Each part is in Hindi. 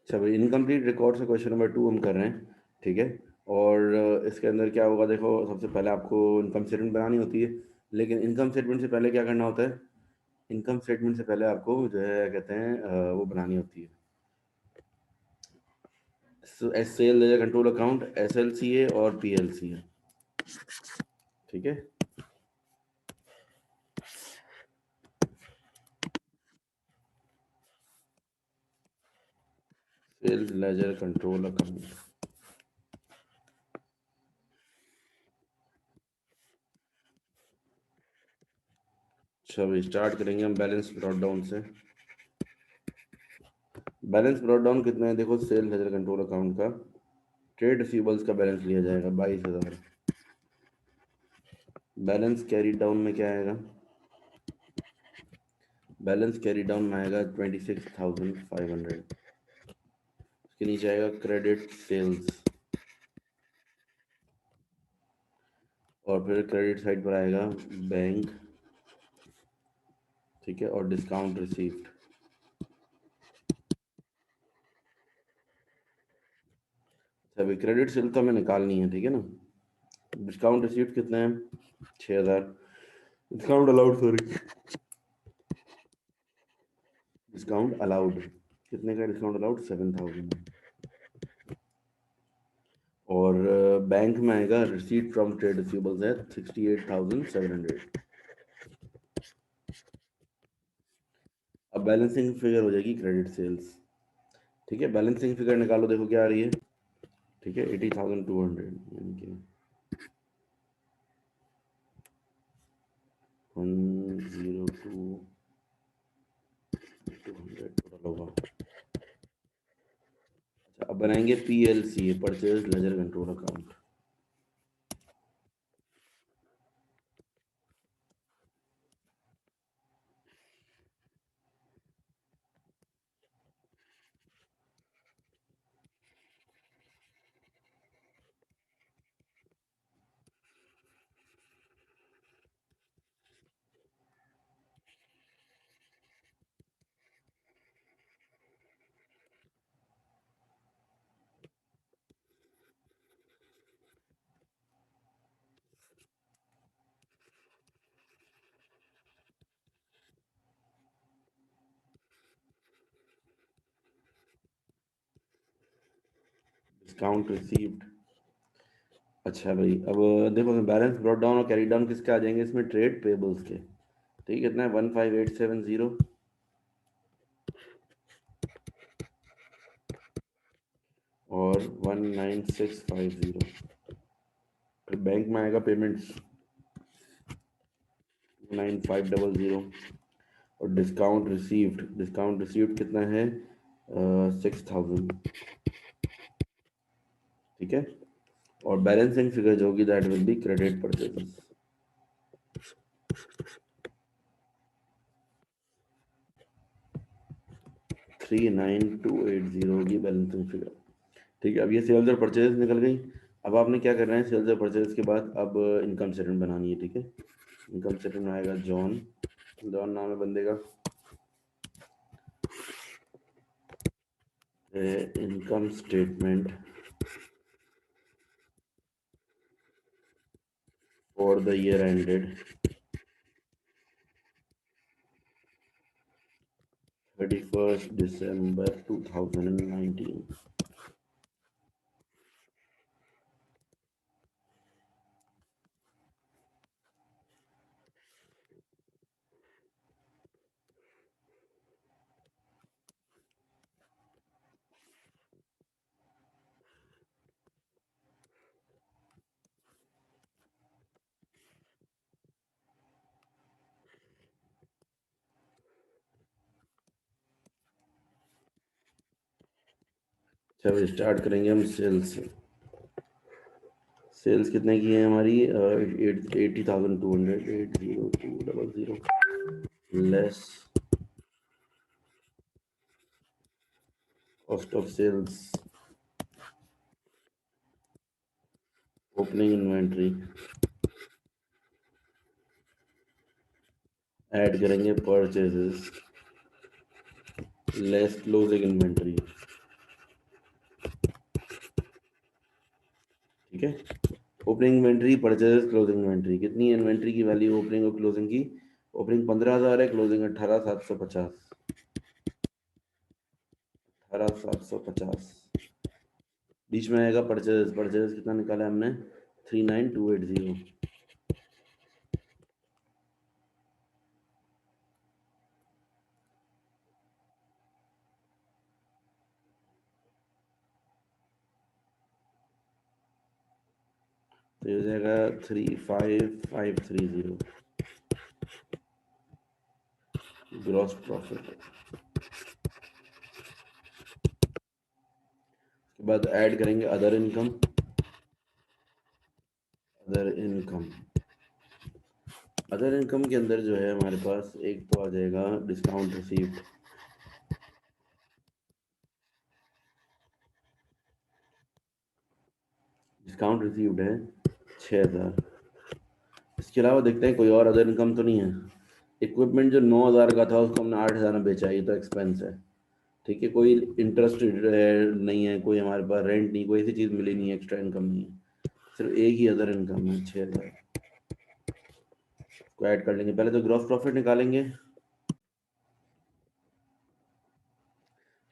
अच्छा भाई, इनकम्प्लीट रिकॉर्ड से क्वेश्चन नंबर 2 हम कर रहे हैं, ठीक है। और इसके अंदर क्या होगा, देखो सबसे पहले आपको इनकम स्टेटमेंट बनानी होती है, लेकिन इनकम स्टेटमेंट से पहले क्या करना होता है, इनकम स्टेटमेंट से पहले आपको जो है कहते हैं वो बनानी होती है sale ledger control account, SLCA और PLCA, ठीक है। Sales ledger control account. चलो स्टार्ट करेंगे हम बैलेंस ब्रॉट डाउन से। बैलेंस ब्रॉट डाउन कितना है, देखो सेल लेजर कंट्रोल अकाउंट का ट्रेड रिसीवेबल्स का बैलेंस लिया जाएगा 22,000। बैलेंस कैरी डाउन में क्या आएगा, बैलेंस कैरी डाउन में आएगा 26,500। उसके नीचे आएगा क्रेडिट सेल्स, और फिर क्रेडिट साइड पर आएगा बैंक, ठीक है, और डिस्काउंट रिसीव्ड। अभी क्रेडिट सेल तो हमें निकालनी है, ठीक है ना। डिस्काउंट रिसीव्ड कितना है, 6,000। Discount allowed, sorry, discount allowed कितने का, डिस्काउंट अलाउड 7,000। और बैंक में आएगा रिसीट फ्रॉम ट्रेड रिसीवेबल्स है 68,700। अब बैलेंसिंग फिगर हो जाएगी क्रेडिट सेल्स, ठीक है। बैलेंसिंग फिगर निकालो, देखो क्या आ रही है, ठीक है, 80,200, यानी कि 102,200 टोटल होगा। अच्छा, अब बनाएंगे PLCA, purchase laser control account. Discount received. अच्छा भाई, अब देखो बैलेंस ब्रॉट डाउन और कैरी डाउन किसके आ जाएंगे इसमें, ट्रेड पेबल्स के, ठीक है। कितना है, 15,870 और 19,650। फिर बैंक में आएगा पेमेंट्स 9,500। और डिस्काउंट रिसीव्ड कितना है, 6,000, ठीक है। और बैलेंसिंग फिगर जो होगी that will be credit purchases, 39,280 होगी बैलेंसिंग फिगर, ठीक है। अब ये सेल्स और परचेज निकल गई। अब आपने क्या करना है, सेल्स और परचेज के बाद अब इनकम स्टेटमेंट बनानी है, ठीक है। इनकम स्टेटमेंट आएगा जॉन, जॉन नाम है बंदे का। Income statement for the year ended 31st December 2019। चलो स्टार्ट करेंगे हम सेल्स से। सेल्स कितने की है हमारी, 80,200, 80200 less cost of sales, opening inventory, add करेंगे परचेजेस लेस क्लोजिंग इन्वेंट्री, है। Opening inventory, purchase, closing inventory, कितनी इन्वेंट्री की वैल्यू ओपनिंग और क्लोजिंग की? ओपनिंग 15,000 है, क्लोजिंग 18,750, 18,750। बीच में आएगा परचेज, परचेज कितना निकाला हमने? 39,280। तो ये हो जाएगा 35,530 ग्रॉस प्रॉफिट। के बाद ऐड करेंगे other income. Other income, other income के अंदर जो है हमारे पास एक तो आ जाएगा डिस्काउंट रिसीव्ड। डिस्काउंट रिसीव्ड है 6,000। इसके अलावा देखते हैं कोई और अदर इनकम तो नहीं है। इक्विपमेंट जो 9,000 का था उसको हमने 8,000 में बेचा, ये तो एक्सपेंस है। ठीक है, कोई इंटरेस्ट नहीं है, कोई हमारे पास रेंट नहीं, कोई ऐसी चीज़ मिली नहीं है, एक्स्ट्रा इनकम नहीं है, सिर्फ एक ही अदर इनकम है 6,000 को ऐड कर लेंगे। पहले तो ग्रॉस प्रॉफिट निकालेंगे।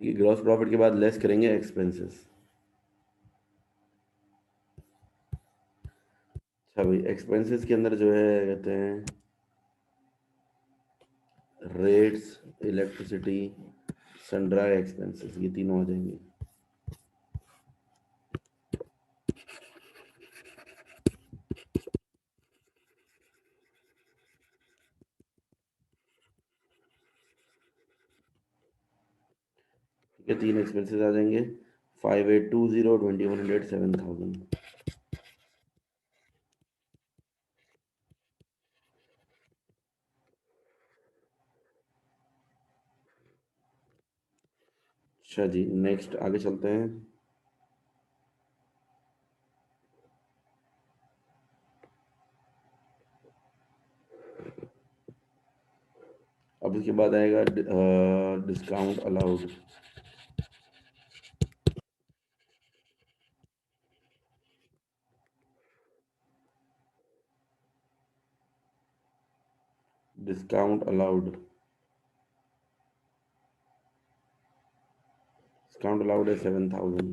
ठीक है, ग्रॉस प्रॉफिट के बाद लेस करेंगे एक्सपेंसेस। अच्छा भाई, एक्सपेंसेस के अंदर जो है कहते हैं रेट्स, इलेक्ट्रिसिटी, सनड्राई एक्सपेंसेस, ये तीनों आ जाएंगे। ठीक है, तीन एक्सपेंसेस आ जाएंगे 5,820, 2,100, 7,000। अच्छा जी, नेक्स्ट आगे चलते हैं। अब उसके बाद आएगा discount allowed. Discount allowed, discount allowed है 7,000।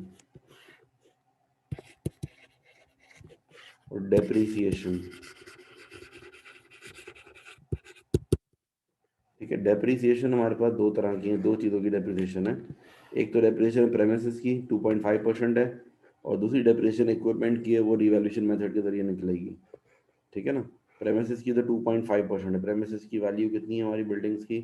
और डेप्रीसिएशन, ठीक है, डेप्रीसिएशन हमारे पास दो तरह की है, दो चीज़ों की डेप्रीसिएशन है। एक तो डेप्रीसिएशन प्रेमिसेस की 2.5% है, और दूसरी डेप्रीसिएशन इक्विपमेंट की है, वो रिवैल्यूएशन मेथड के जरिए निकलेगी। ठीक है ना। प्रेमिसेस की तो 2.5% है। प्रेमिसेस की वैल्यू कितनी है हमारी बिल्डिंग्स की?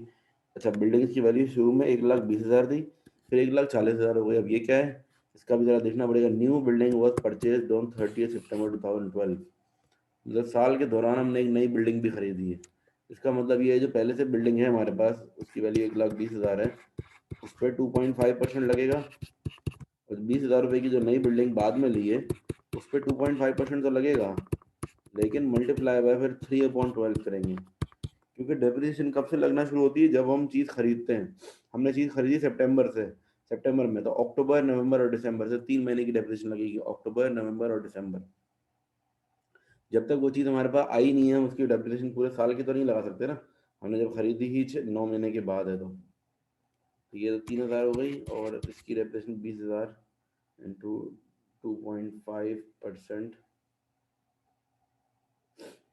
अच्छा, बिल्डिंग्स की वैल्यू शुरू में 1,20,000 थी, फिर 1,40,000 हो गई। अब ये क्या है, इसका भी ज़रा देखना पड़ेगा। New building was purchase on 30 सितंबर 2012, मतलब साल के दौरान हमने एक नई बिल्डिंग भी खरीदी है। इसका मतलब ये है जो पहले से बिल्डिंग है हमारे पास उसकी वैल्यू 1,20,000 है, उस पर 2.5% लगेगा। और 20,000 रुपये की जो नई बिल्डिंग बाद में ली है उस पर 2.5% तो लगेगा, लेकिन मल्टीप्लाई बाय फिर 3/12 करेंगे। क्योंकि डेप्रिसिएशन कब से लगना शुरू होती है? जब हम चीज़ खरीदते हैं। हमने चीज़ खरीदी सितंबर से, सितंबर में, तो अक्टूबर, नवंबर और दिसंबर से 3 महीने की डेप्रिसिएशन लगेगी। अक्टूबर, नवंबर और दिसंबर। जब तक वो चीज़ हमारे पास आई नहीं है उसकी डेप्रिसिएशन पूरे साल की तो नहीं लगा सकते ना। हमने जब खरीदी ही 9 महीने के बाद है तो। ये तो 3,000 हो गई, और इसकी depreciation 20,000 into 2.5%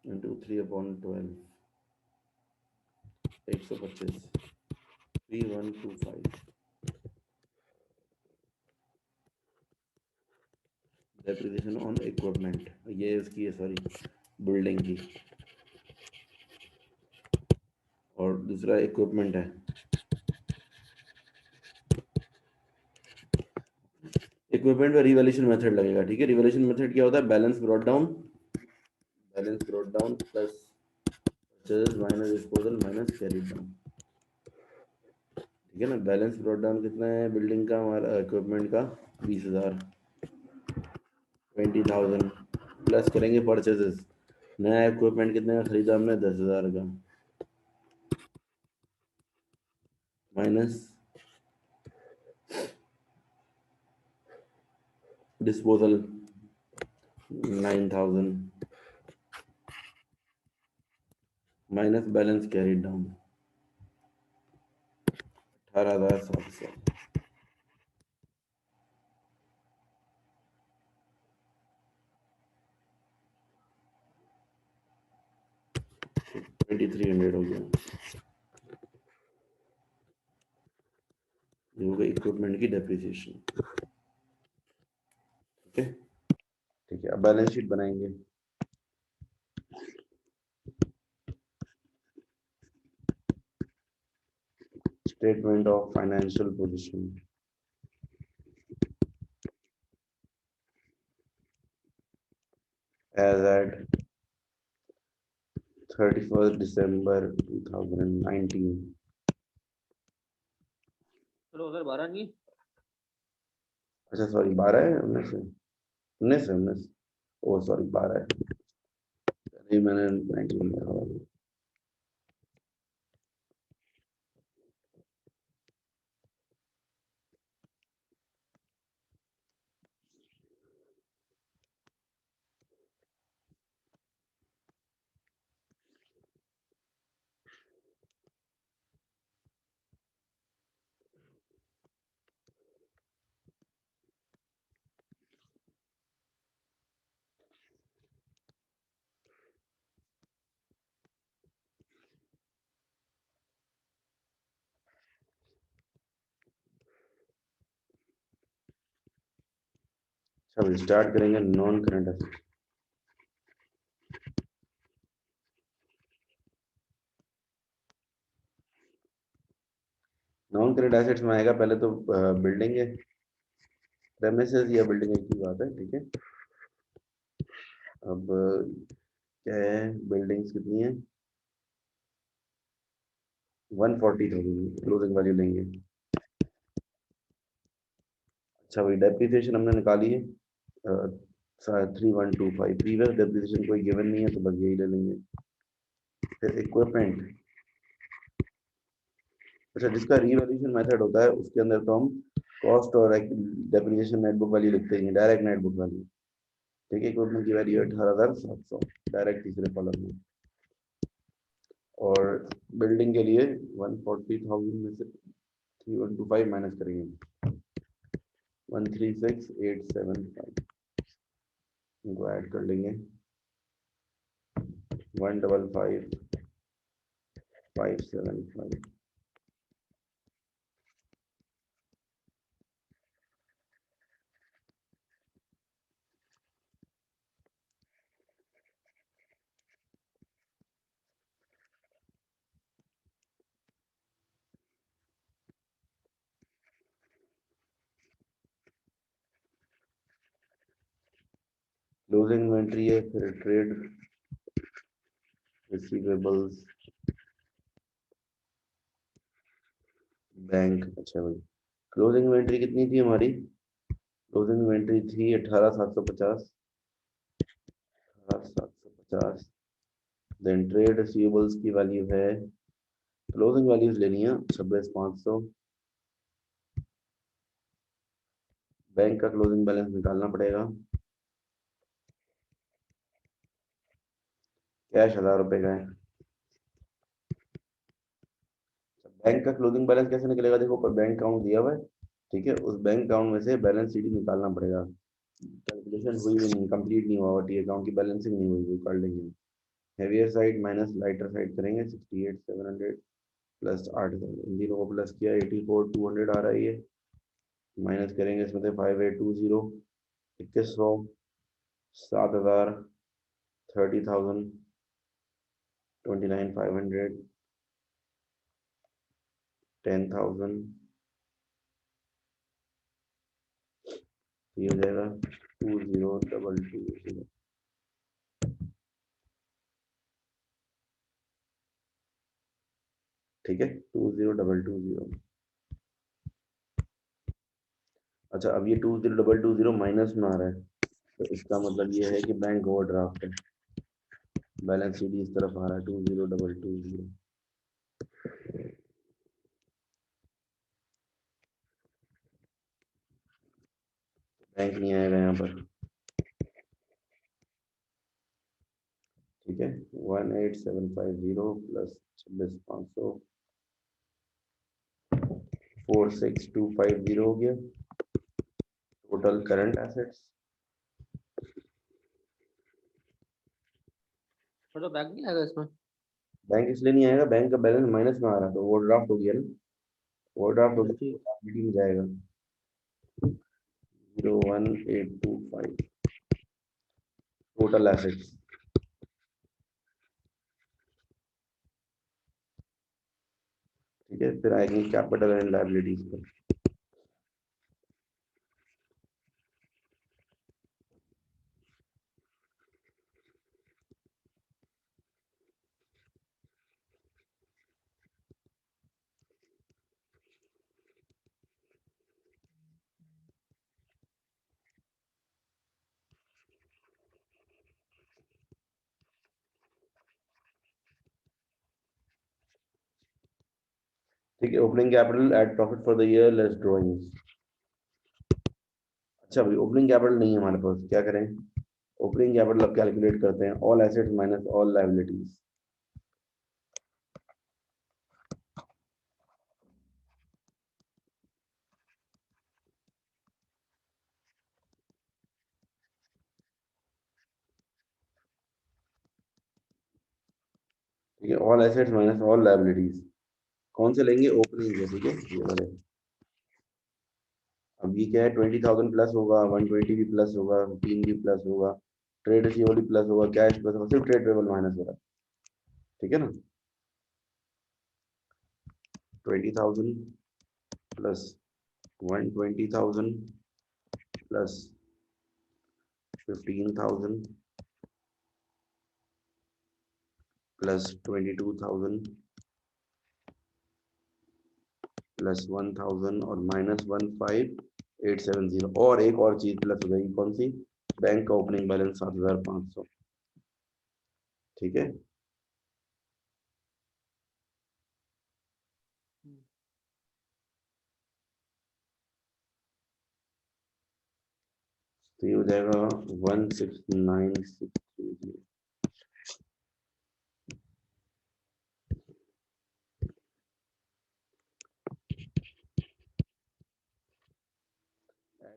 into 3/12, 125, 3,125 depreciation on equipment. ये इसकी है, सॉरी, बिल्डिंग की। और दूसरा इक्विपमेंट है। इक्विपमेंट में रिवैल्यूएशन मेथड लगेगा। ठीक है, रिवैल्यूएशन मेथड क्या होता है? Balance brought down, balance brought down plus purchase minus disposal minus carry down. ठीक है ना। बैलेंस ब्रॉट डाउन कितना है बिल्डिंग का हमारा, इक्विपमेंट का? 20,000, 20,000 प्लस करेंगे परचेजेस। नया इक्विपमेंट कितने का खरीदा हमने? 10,000 का, minus disposal 9,000 minus balance carried down 18,700 2,300 हो गया। ये हो गई इक्विपमेंट की डेप्रिसिएशन। ठीक है, ठीक है, अब बैलेंस शीट बनाएंगे। Statement of financial position as at 31st December 2019। चलो अगर 12 नहीं, अच्छा सॉरी 12 है, 19 है, 19 है, 19। ओ सॉरी 12 है, अरे मैंने 19 लिखा हुआ है। अच्छा स्टार्ट करेंगे non current asset. Non current assets में आएगा पहले तो बिल्डिंग है, प्रेमिसेस या बिल्डिंग एक ही बात है। ठीक है, अब क्या है, बिल्डिंग्स कितनी है, 140,000 क्लोजिंग वैल्यू लेंगे। अच्छा भाई डेप्रिसिएशन हमने निकाली है 3125, प्रीवियस डेप्रिसिएशन कोई गिवन नहीं है तो बस यही ले लेंगे। फिर इक्विपमेंट, अच्छा जिसका रीवैल्यूएशन मेथड होता है उसके अंदर तो हम कॉस्ट और डेप्रिसिएशन नेट बुक वैल्यू लिखते हैं, डायरेक्ट नेट बुक वैल्यू। ठीक है, इक्विपमेंट की वैल्यू है 18,700 डायरेक्ट तीसरे कॉलम में। और बिल्डिंग के लिए 140,000 में से 3125 माइनस करेंगे 136,875, इनको ऐड कर लेंगे 155,575। क्लोजिंग इन्वेंट्री है, फिर ट्रेड रिसीवेबल्स बैंक। अच्छा भाई क्लोजिंग इन्वेंट्री कितनी थी हमारी, क्लोजिंग इन्वेंट्री थी 18,750, 18,750। देन ट्रेड रिसीवेबल्स की वैल्यू है, क्लोजिंग वैल्यूज लेनी है 26,500। बैंक का क्लोजिंग बैलेंस निकालना पड़ेगा, कैश 1,000 रुपए का है। बैंक का क्लोजिंग बैलेंस कैसे निकलेगा, देखो ऊपर बैंक अकाउंट दिया हुआ है। ठीक है, उस बैंक अकाउंट में से बैलेंस शीट निकालना पड़ेगा। कैलकुलेशन हुई भी नहीं, कंप्लीट नहीं हुआ, टी अकाउंट की बैलेंसिंग नहीं हुई, वो कर लेंगे। Heavier side minus lighter side करेंगे 68,700 प्लस 8,000, इन तीनों को प्लस किया 84,200 आ रहा है ये। माइनस करेंगे इसमें से 5,820, 2,100, 7,000, 30,000, 29,500, 10,000, ये हो जाएगा 20,220। ठीक है 20,220। अच्छा अब ये 20,220 माइनस में आ रहा है, तो इसका मतलब ये है कि बैंक ओवरड्राफ्ट है, बैलेंस शीट इस तरफ आ रहा है 20,220। बैंक नहीं आएगा यहाँ पर, 18750 प्लस 26,500 46,250 हो गया टोटल करंट एसेट्स। तो बैंक नहीं आएगा इसमें? बैंक इसलिए नहीं आएगा, बैंक का बैलेंस माइनस में आ रहा, तो ओवरड्राफ्ट हो गया ना, ओवरड्राफ्ट हो गया ठीक। लिक्विडिटी में जाएगा 01825 टोटल एसेट्स। ठीक है, फिर आएंगे कैपिटल एंड लायबिलिटीज पर। ठीक है, opening capital eight profit for the year less drawings. अच्छा भाई, ओपनिंग कैपिटल नहीं है हमारे पास, क्या करें? ओपनिंग कैपिटल अब कैलकुलेट करते हैं, all assets minus all liabilities. ठीक है, all assets minus all liabilities कौन से लेंगे? ओपनिंग के, ठीक है, ये वाले। अब ये क्या है, 20,000 प्लस होगा, 120 भी प्लस होगा, 15 भी प्लस होगा, ट्रेड रिसीवेबल भी प्लस होगा, कैश प्लस होगा, सिर्फ ट्रेड पेबल माइनस हो रहा है। ठीक है ना, 20,000 प्लस 120,000 प्लस 15,000 प्लस 22,000 प्लस 1,000 और माइनस 15,870। और एक और चीज प्लस हो जाएगी, कौन सी? बैंक का ओपनिंग बैलेंस 7,500। ठीक है, तो ये हो जाएगा 169,630।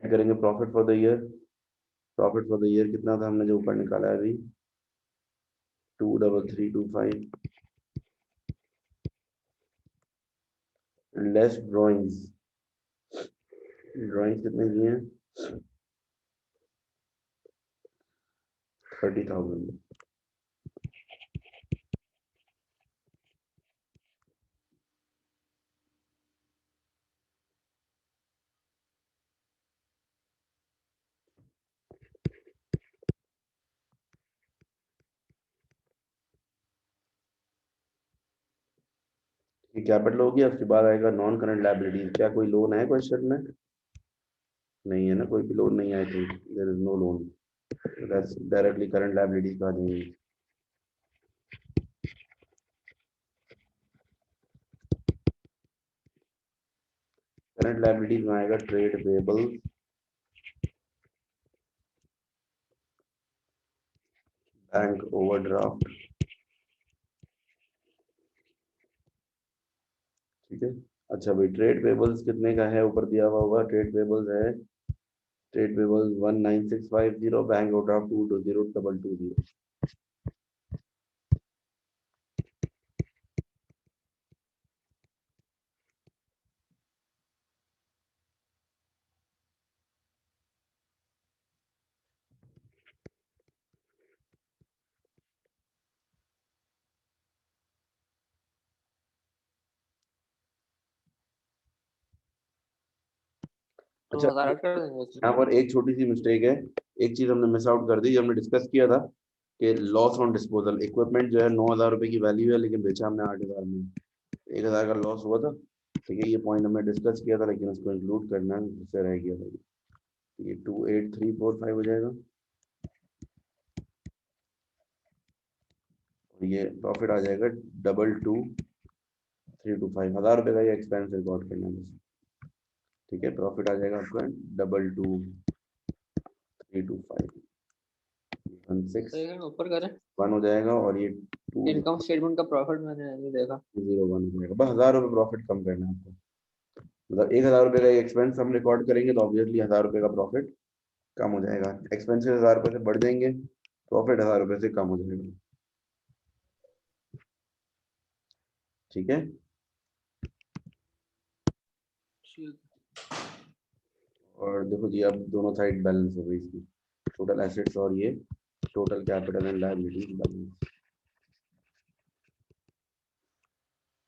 ऐड करेंगे profit for the year. Profit for the year कितना था हमने जो ऊपर निकाला है अभी? 23325 लेस ड्रॉइंग्स। ड्रॉइंग्स कितने की हैं? 30,000। ये कैपिटल हो गया, उसके बाद आएगा नॉन करंट लायबिलिटीज। क्या कोई लोन है क्वेश्चन में? नहीं है ना, कोई भी लोन नहीं है, तो there is no loan, that's directly current liabilities का नहीं। करंट लायबिलिटीज में आएगा ट्रेड पेबल, बैंक ओवरड्राफ्ट। ठीक है, अच्छा भाई, ट्रेड पेबल्स कितने का है? ऊपर दिया हुआ होगा, ट्रेड पेबल्स है, ट्रेड पेबल्स 19650, बैंक ओवरड्राफ्ट 220,220। तो अच्छा, 1000 ऐड कर देंगे इसमें। यहाँ पर एक छोटी सी मिस्टेक है, एक चीज हमने मिस आउट कर दी, जो हमने डिस्कस किया था कि लॉस ऑन डिस्पोजल। इक्विपमेंट जो है 9,000 रुपए की वैल्यू है, लेकिन बेचा हमने 8,000 में, 1,000 का लॉस हुआ था। ठीक है, ये पॉइंट हमने डिस्कस किया था, लेकिन उसको इंक्लूड करना उससे रह गया था। ये 28345 हो जाएगा, और ये प्रॉफिट आ जाएगा 22,325। 1,000 रुपए का ये एक्सपेंस रिकॉर्ड करना है। ठीक है, प्रॉफिट आ जाएगा आपका 22,325। 16 सेकंड ऊपर करें 1 हो जाएगा और ये 2 इनकम स्टेटमेंट का प्रॉफिट मैंने अभी देखा 0 1 हो जाएगा। बस 1000 रुपये प्रॉफिट कम करना है आपको। मतलब 1000 रुपये का एक्सपेंस हम रिकॉर्ड करेंगे तो ऑब्वियसली 1000 रुपये का प्रॉफिट कम हो जाएगा। एक्सपेंसेस 1000 रुपये से बढ़ जाएंगे, प्रॉफिट 1000 रुपये से कम हो जाएगा। ठीक है। और देखो जी अब दोनों साइड बैलेंस हो गई इसकी, टोटल एसेट्स और ये total capital and liability balance.